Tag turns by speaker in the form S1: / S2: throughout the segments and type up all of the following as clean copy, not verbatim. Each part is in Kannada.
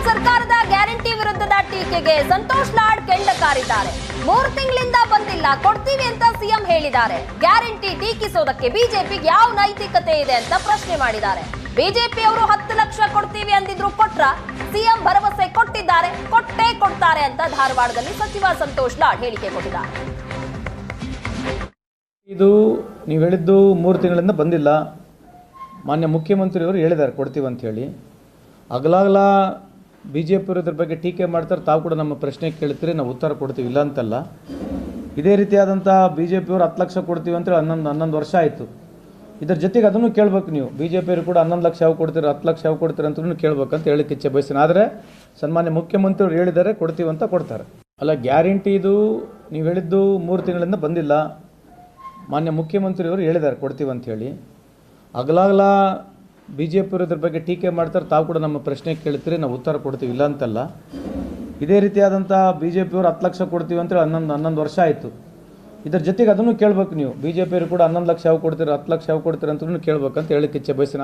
S1: ಸರ್ಕಾರದ ಗ್ಯಾರಂಟಿ ವಿರುದ್ಧದ ಟೀಕೆಗೆ ಸಂತೋಷ್ ಲಾಡ್ ಕೆಂಡ ಕಾರಿದ್ದಾರೆ. 3 ತಿಂಗಳಿಂದ ಬಂದಿಲ್ಲ, ಕೊಡ್ತೀವಿ ಅಂತ ಸಿಎಂ ಹೇಳಿದ್ದಾರೆ. ಗ್ಯಾರಂಟಿ ಟೀಕಿಸೋದಕ್ಕೆ ಬಿಜೆಪಿಗೆ ಯಾವ ನೈತಿಕತೆ ಇದೆ ಅಂತ ಪ್ರಶ್ನೆ ಮಾಡಿದ್ದಾರೆ. ಬಿಜೆಪಿ ಅವರು 10 ಲಕ್ಷ ಕೊಡ್ತೀವಿ ಅಂದಿದ್ರು, ಕೊಟ್ರ? ಸಿಎಂ ಭರವಸೆ ಕೊಟ್ಟಿದ್ದಾರೆ, ಕೊಟ್ಟೇ ಕೊಡ್ತಾರೆ ಅಂತ ಧಾರವಾಡದಲ್ಲಿ ಸಚಿವ ಸಂತೋಷ್ ಲಾಡ್ ಹೇಳಿಕೆ ಕೊಟ್ಟಿದ್ದಾರೆ.
S2: ಇದು ನೀವು ಹೇಳಿದ್ದು 3 ತಿಂಗಳಿಂದ ಬಂದಿಲ್ಲ. ಮಾನ್ಯ ಮುಖ್ಯಮಂತ್ರಿಯವರು ಹೇಳಿದ್ದಾರೆ ಕೊಡ್ತೀವಿ ಅಂತ ಹೇಳಿ. ಅಗಲಾಗಲ ಬಿ ಜೆ ಪಿಯವರು ಇದ್ರ ಬಗ್ಗೆ ಟೀಕೆ ಮಾಡ್ತಾರೆ. ತಾವು ಕೂಡ ನಮ್ಮ ಪ್ರಶ್ನೆ ಕೇಳ್ತೀರಿ, ನಾವು ಉತ್ತರ ಕೊಡ್ತೀವಿ, ಇಲ್ಲ ಅಂತಲ್ಲ. ಇದೇ ರೀತಿಯಾದಂಥ ಬಿ ಜೆ ಪಿಯವರು 10 ಲಕ್ಷ ಕೊಡ್ತೀವಿ ಅಂತೇಳಿ 11 ವರ್ಷ ಆಯಿತು. ಇದ್ರ ಜೊತೆಗೆ ಅದನ್ನು ಕೇಳಬೇಕು ನೀವು. ಬಿ ಜೆ ಪಿಯವರು ಕೂಡ 11 ಲಕ್ಷ ಯಾವ ಕೊಡ್ತೀರಿ, 10 ಲಕ್ಷ ಯಾವ ಕೊಡ್ತೀರಿ ಅಂತಲೂ ಕೇಳಬೇಕಂತ ಹೇಳಕ್ಕೆ ಇಚ್ಛೆ ಬಯಸ್ತೀನಿ. ಆದರೆ ಸನ್ಮಾನ್ಯ ಮುಖ್ಯಮಂತ್ರಿಯವರು ಹೇಳಿದ್ದಾರೆ ಕೊಡ್ತೀವಿ ಅಂತ ಕೊಡ್ತಾರೆ. ಅಲ್ಲ, ಗ್ಯಾರಂಟಿ ಇದು ನೀವು ಹೇಳಿದ್ದು 3 ತಿಂಗಳಿಂದ ಬಂದಿಲ್ಲ. ಮಾನ್ಯ ಮುಖ್ಯಮಂತ್ರಿಯವರು ಹೇಳಿದ್ದಾರೆ ಕೊಡ್ತೀವಿ ಅಂತ ಹೇಳಿ. ಅಗಲಾಗಲ ಬಿ ಜೆ ಪಿಯವರು ಇದ್ರ ಬಗ್ಗೆ ಟೀಕೆ ಮಾಡ್ತಾರೆ. ತಾವು ಕೂಡ ನಮ್ಮ ಪ್ರಶ್ನೆ ಕೇಳ್ತೀರಿ, ನಾವು ಉತ್ತರ ಕೊಡ್ತೀವಿ, ಇಲ್ಲ ಅಂತಲ್ಲ. ಇದೇ ರೀತಿಯಾದಂಥ ಬಿ ಜೆ ಪಿಯವರು 10 ಲಕ್ಷ ಕೊಡ್ತೀವಿ ಅಂತೇಳಿ 11 ವರ್ಷ ಆಯಿತು. ಇದ್ರ ಜೊತೆಗೆ ಅದನ್ನು ಕೇಳಬೇಕು ನೀವು. ಬಿ ಜೆ ಪಿಯವರು ಕೂಡ 11 ಲಕ್ಷ ಯಾವ ಕೊಡ್ತೀರಿ, 10 ಲಕ್ಷ ಯಾವ ಕೊಡ್ತೀರಿ ಅಂತಲೂ ಕೇಳಬೇಕಂತ ಹೇಳಕ್ಕೆ ಇಚ್ಛೆ ಬಯಸ್ತೀನಿ.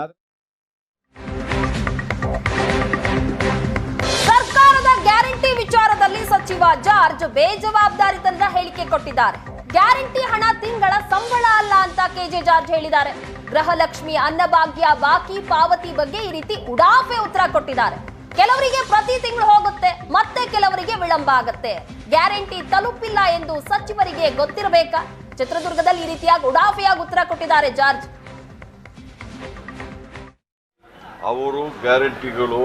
S1: ಸರ್ಕಾರದ ಗ್ಯಾರಂಟಿ ವಿಚಾರದಲ್ಲಿ ಸಚಿವ ಜಾರ್ಜ್ ಬೇಜವಾಬ್ದಾರಿತನದ ಹೇಳಿಕೆ ಕೊಟ್ಟಿದ್ದಾರೆ. ಗ್ಯಾರಂಟಿ ಹಣ ತಿಂಗಳ ಸಂಬಳ ಅಲ್ಲ ಅಂತ ಕೆಜೆ ಜಾರ್ಜ್ ಹೇಳಿದ್ದಾರೆ. ಗೃಹಲಕ್ಷ್ಮಿ, ಅನ್ನಭಾಗ್ಯ, ಬಾಕಿ ಪಾವತಿ ಬಗ್ಗೆ ಈ ರೀತಿ ಉಡಾಫೆ ಉತ್ತರ ಕೊಟ್ಟಿದ್ದಾರೆ. ಕೆಲವರಿಗೆ ಪ್ರತಿ ತಿಂಗಳು ಹೋಗುತ್ತೆ, ಮತ್ತೆ ಕೆಲವರಿಗೆ ವಿಳಂಬ ಆಗುತ್ತೆ. ಗ್ಯಾರಂಟಿ ತಲುಪಿಲ್ಲ ಎಂದು ಸಚಿವರಿಗೆ ಗೊತ್ತಿರಬೇಕಾ? ಚಿತ್ರದುರ್ಗದಲ್ಲಿ ಈ ರೀತಿಯಾಗಿ ಉಡಾಫೆಯಾಗಿ ಉತ್ತರ ಕೊಟ್ಟಿದ್ದಾರೆ ಜಾರ್ಜ್.
S3: ಅವರು ಗ್ಯಾರಂಟಿಗಳು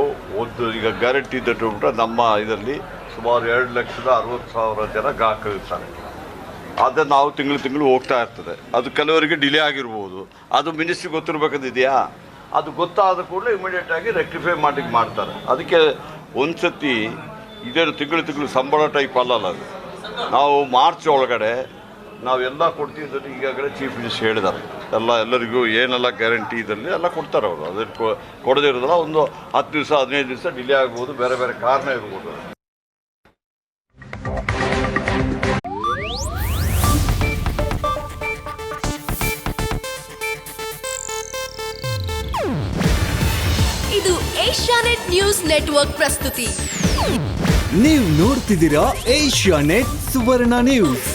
S3: ಈಗ ಗ್ಯಾರಂಟಿ ತಟ್ಟುಬಿಟ್ರೆ ನಮ್ಮ ಇದರಲ್ಲಿ ಸುಮಾರು 2,60,000 ಜನ ಗ್ರಾಹಕರಿರ್ತಾರೆ. ಆದರೆ ನಾವು ತಿಂಗಳು ಹೋಗ್ತಾ ಇರ್ತದೆ. ಅದು ಕೆಲವರಿಗೆ ಡಿಲೇ ಆಗಿರ್ಬೋದು. ಅದು ಮಿನಿಸ್ಟ್ರಿಗೆ ಗೊತ್ತಿರಬೇಕಂದಿದೆಯಾ? ಅದು ಗೊತ್ತಾದ ಕೂಡಲೇ ಇಮಿಡಿಯೇಟಾಗಿ ರೆಕ್ಟಿಫೈ ಮಾಡ್ತಾರೆ. ಅದಕ್ಕೆ ಒಂದು ಸತಿ ಇದೇನು ತಿಂಗಳು ಸಂಬಳ ಟೈಪ್ ಅಲ್ಲಲ್ಲ ಅದು. ನಾವು ಮಾರ್ಚ್ ಒಳಗಡೆ ನಾವೆಲ್ಲ ಕೊಡ್ತಿದ್ದಲ್ಲಿ ಈಗಾಗಲೇ ಚೀಫ್ ಮಿನಿಸ್ಟರ್ ಹೇಳಿದ್ದಾರೆ. ಎಲ್ಲರಿಗೂ ಏನೆಲ್ಲ ಗ್ಯಾರಂಟಿ ಇದರಲ್ಲಿ ಎಲ್ಲ ಕೊಡ್ತಾರೆ ಅವರು. ಅದಕ್ಕೆ ಕೊಡದೇ ಇರೋದಲ್ಲ, ಒಂದು 10 ದಿವಸ 15 ದಿವಸ ಡಿಲೇ ಆಗ್ಬೋದು, ಬೇರೆ ಬೇರೆ ಕಾರಣ ಇರ್ಬೋದು.
S4: ಇದು ಏಷ್ಯಾನೆಟ್ ನ್ಯೂಸ್ ನೆಟ್ವರ್ಕ್ ಪ್ರಸ್ತುತಿ.
S5: ನೀವು ನೋಡ್ತಿದ್ದೀರಾ ಏಷ್ಯಾನೆಟ್ ಸುವರ್ಣ ನ್ಯೂಸ್.